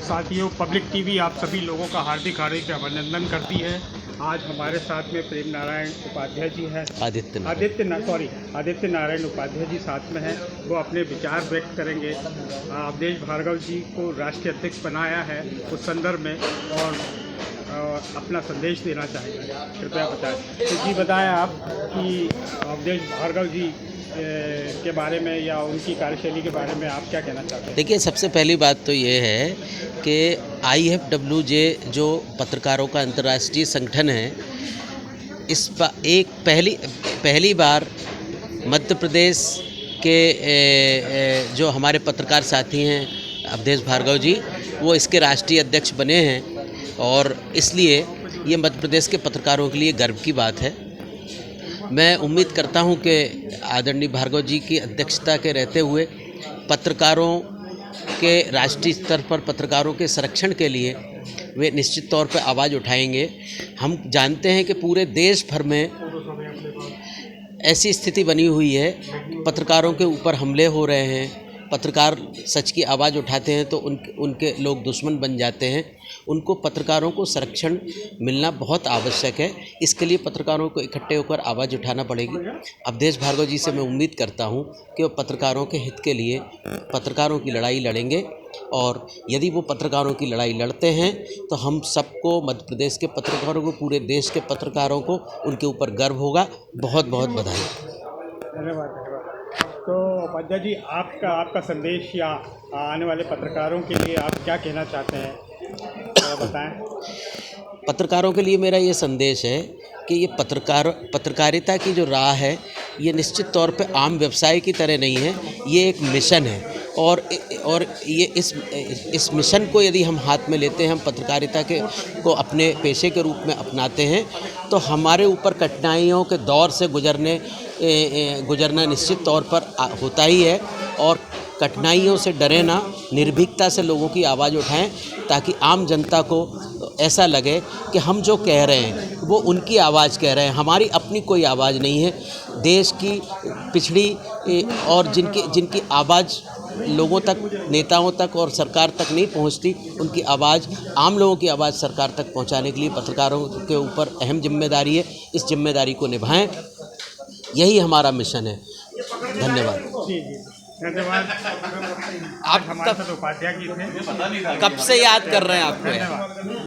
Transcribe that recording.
साथियों, public TV आप सभी लोगों का हार्दिक हार्दिक अभिनंदन करती है। आज हमारे साथ में प्रेम नारायण उपाध्याय जी हैं। आदित्य नारायण उपाध्याय जी साथ में हैं। वो अपने विचार व्यक्त करेंगे। अवधेश भार्गव जी को राष्ट्रीय अध्यक्ष बनाया है उस संदर्भ में और अपना संदेश देना चाहेंगे। कृपया बताएं। तो जी बताएं आप कि अवधेश भार्गव जी के बारे में या उनकी कार्यशैली के बारे में आप क्या कहना चाहते हैं? देखिए, सबसे पहली बात तो ये है कि IFWJ जो पत्रकारों का अंतर्राष्ट्रीय संगठन है, पहली बार मध्य प्रदेश के जो हमारे पत्रकार साथी हैं अवधेश भार्गव जी, वो इसके राष्ट्रीय अध्यक्ष बने हैं और इसलिए ये मध्य प्रदेश के पत्रकारों के लिए गर्व की बात है। मैं उम्मीद करता हूं कि आदरणीय भार्गव जी की अध्यक्षता के रहते हुए पत्रकारों के राष्ट्रीय स्तर पर पत्रकारों के संरक्षण के लिए वे निश्चित तौर पर आवाज़ उठाएंगे। हम जानते हैं कि पूरे देश भर में ऐसी स्थिति बनी हुई है, पत्रकारों के ऊपर हमले हो रहे हैं। पत्रकार सच की आवाज़ उठाते हैं तो उनके लोग दुश्मन बन जाते हैं। उनको पत्रकारों को संरक्षण मिलना बहुत आवश्यक है। इसके लिए पत्रकारों को इकट्ठे होकर आवाज़ उठाना पड़ेगी। अवधेश भार्गव जी से मैं उम्मीद करता हूं कि वो पत्रकारों के हित के लिए पत्रकारों की लड़ाई लड़ेंगे और यदि वो पत्रकारों की लड़ाई लड़ते हैं तो हम सबको, मध्य प्रदेश के पत्रकारों को, पूरे देश के पत्रकारों को उनके ऊपर गर्व होगा। बहुत बहुत बधाई। धन्यवाद। तो उपाध्याय जी, आपका संदेश या आने वाले पत्रकारों के लिए आप क्या कहना चाहते हैं, बताएं। पत्रकारों के लिए मेरा ये संदेश है कि ये पत्रकारिता की जो राह है, ये निश्चित तौर पे आम व्यवसाय की तरह नहीं है। ये एक मिशन है और ये इस मिशन को यदि हम हाथ में लेते हैं, हम पत्रकारिता को अपने पेशे के रूप में अपनाते हैं, तो हमारे ऊपर कठिनाइयों के दौर से गुजरना निश्चित तौर पर होता ही है। और कठिनाइयों से डरे ना, निर्भीकता से लोगों की आवाज़ उठाएं ताकि आम जनता को ऐसा लगे कि हम जो कह रहे हैं वो उनकी आवाज़ कह रहे हैं, हमारी अपनी कोई आवाज़ नहीं है। देश की पिछड़ी और जिनकी आवाज़ लोगों तक, नेताओं तक और सरकार तक नहीं पहुंचती, उनकी आवाज़, आम लोगों की आवाज़ सरकार तक पहुंचाने के लिए पत्रकारों के ऊपर अहम जिम्मेदारी है। इस जिम्मेदारी को निभाएं, यही हमारा मिशन है। धन्यवाद। जी धन्यवाद। आप हमारे साथ उपाध्याय जी थे। कब से याद कर रहे हैं आपको? धन्यवाद।